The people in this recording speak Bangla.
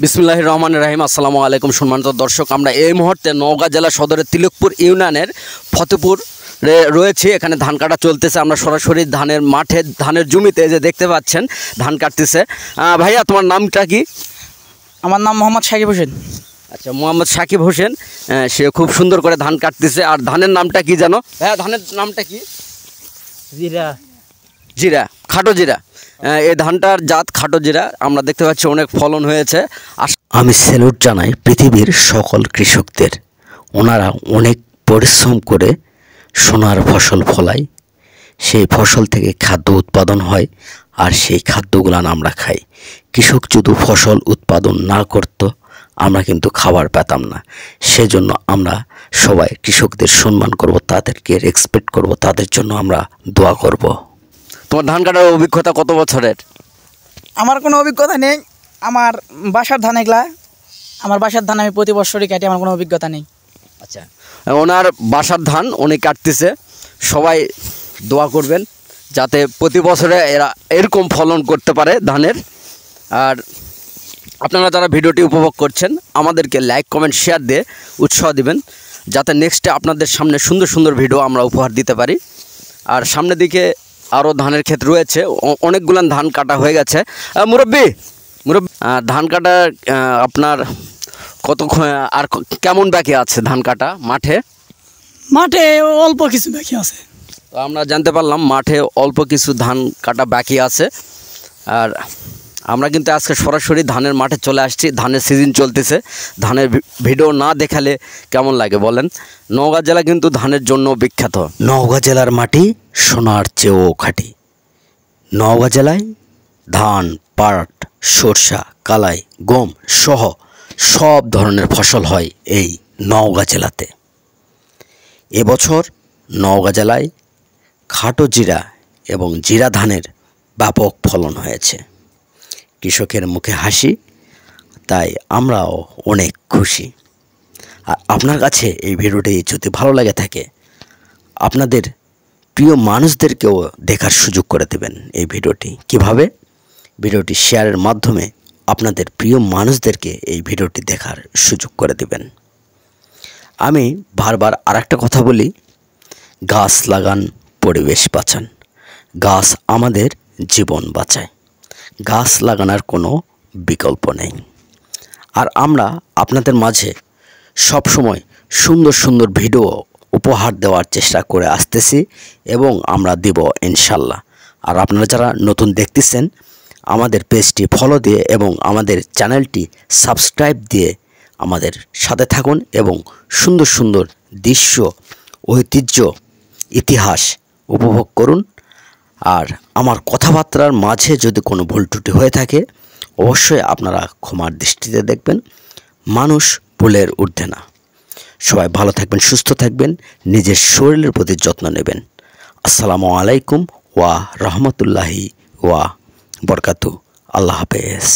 বিসমিল্লাহির রহমানির রহিম। আসসালামু আলাইকুম সম্মানিত দর্শক, আমরা এই মুহূর্তে নওগাঁ জেলা সদরের তিলকপুর ইউনিয়নের ফতেপুর রয়েছে। এখানে ধান কাটা চলতেছে। আমরা সরাসরি ধানের মাঠে, ধানের জমিতে যে দেখতে পাচ্ছেন ধান কাটতেছে। ভাইয়া, তোমার নামটা কি? আমার নাম মোহাম্মদ সাকিব হোসেন। আচ্ছা, মোহাম্মদ সাকিব হোসেন। সে খুব সুন্দর করে ধান কাটতেছে। আর ধানের নামটা কি জানো ভাইয়া? ধানের নামটা কি? জিরা। জিরা, খাটো জিরা। এই ধানটার জাত খাটো জিরা। আমরা দেখতে পাচ্ছি অনেক ফলন হয়েছে। আমি স্যালুট জানাই পৃথিবীর সকল কৃষকদের। ওনারা অনেক পরিশ্রম করে সোনার ফসল ফলায়, সেই ফসল থেকে খাদ্য উৎপাদন হয়, আর সেই খাদ্যগুলান আমরা খাই। কৃষক যদি ফসল উৎপাদন না করত, আমরা কিন্তু খাবার পেতাম না। সেজন্য আমরা সবাই কৃষকদের সম্মান করব, তাদেরকে রেসপেক্ট করব, তাদের জন্য আমরা দোয়া করব। তোমার ধান কাটার অভিজ্ঞতা কত বছরের? আমার কোনো অভিজ্ঞতা নেই। আমার বাসার ধান এগুলা, আমার বাসার ধান আমি প্রতি বছরই কাটি। আমার কোনো অভিজ্ঞতা নেই। আচ্ছা, ওনার বাসার ধান উনি কাটতেছে। সবাই দোয়া করবেন যাতে প্রতি বছরে এরা এরকম ফলন করতে পারে ধানের। আর আপনারা যারা ভিডিওটি উপভোগ করছেন, আমাদেরকে লাইক, কমেন্ট, শেয়ার দিয়ে উৎসাহ দিবেন, যাতে নেক্সটে আপনাদের সামনে সুন্দর সুন্দর ভিডিও আমরা উপহার দিতে পারি। আর সামনের দিকে আরও ধানের ক্ষেত রয়েছে, অনেকগুলান ধান কাটা হয়ে গেছে। মুরব্বি, ধান কাটা আপনার কত আর কেমন বাকি আছে ধান কাটা মাঠে? মাঠে অল্প কিছু বাকি আছে। তো আমরা জানতে পারলাম মাঠে অল্প কিছু ধান কাটা বাকি আছে। আর আমরা কিন্তু আজকে সরাসরি ধানের মাঠে চলে আসছি। ধানের সিজন চলতেছে। ধানের ভিডিও না দেখালে কেমন লাগে বলেন? নওগাঁ জেলা কিন্তু ধানের জন্য বিখ্যাত। নওগাঁ জেলার মাটি সোনার চেয়েও খাঁটি। নওগাঁ জেলায় ধান, পাট, সরষা, কালাই, গম সহ সব ধরনের ফসল হয় এই নওগাঁ জেলাতে। এবছর নওগাঁ জেলায় খাটো জিরা এবং জিরা ধানের ব্যাপক ফলন হয়েছে। কৃষকের মুখে হাসি, তাই আমরাও অনেক খুশি। আর আপনার কাছে এই ভিডিওটি যদি ভালো লাগে থাকে, আপনাদের প্রিয় মানুষদেরকেও দেখার সুযোগ করে দেবেন এই ভিডিওটি। কিভাবে? ভিডিওটি শেয়ারের মাধ্যমে আপনাদের প্রিয় মানুষদেরকে এই ভিডিওটি দেখার সুযোগ করে দেবেন। আমি বারবার আরেকটা কথা বলি, গাছ লাগান, পরিবেশ বাঁচান। গাছ আমাদের জীবন বাঁচায়। গাছ লাগানোর কোনো বিকল্প নেই। আর আমরা আপনাদের মাঝে সবসময় সুন্দর সুন্দর ভিডিও উপহার দেওয়ার চেষ্টা করে আসতেছি এবং আমরা দেব ইনশাল্লাহ। আর আপনারা যারা নতুন দেখতেছেন, আমাদের পেজটি ফলো দিয়ে এবং আমাদের চ্যানেলটি সাবস্ক্রাইব দিয়ে আমাদের সাথে থাকুন এবং সুন্দর সুন্দর দৃশ্য, ঐতিহ্য, ইতিহাস উপভোগ করুন। আর আমার কথাবার্তার মাঝে যদি কোনো ভুল ত্রুটি হয়ে থাকে, অবশ্যই আপনারা ক্ষমার দৃষ্টিতে দেখবেন। মানুষ ভুলের ঊর্ধ্বে না। সবাই ভালো থাকবেন, সুস্থ থাকবেন, নিজের শরীরের প্রতি যত্ন নেবেন। আসসালামু আলাইকুম ওয়া রহমতুল্লাহি ওয়া বরকাতু। আল্লাহ হাফেজ।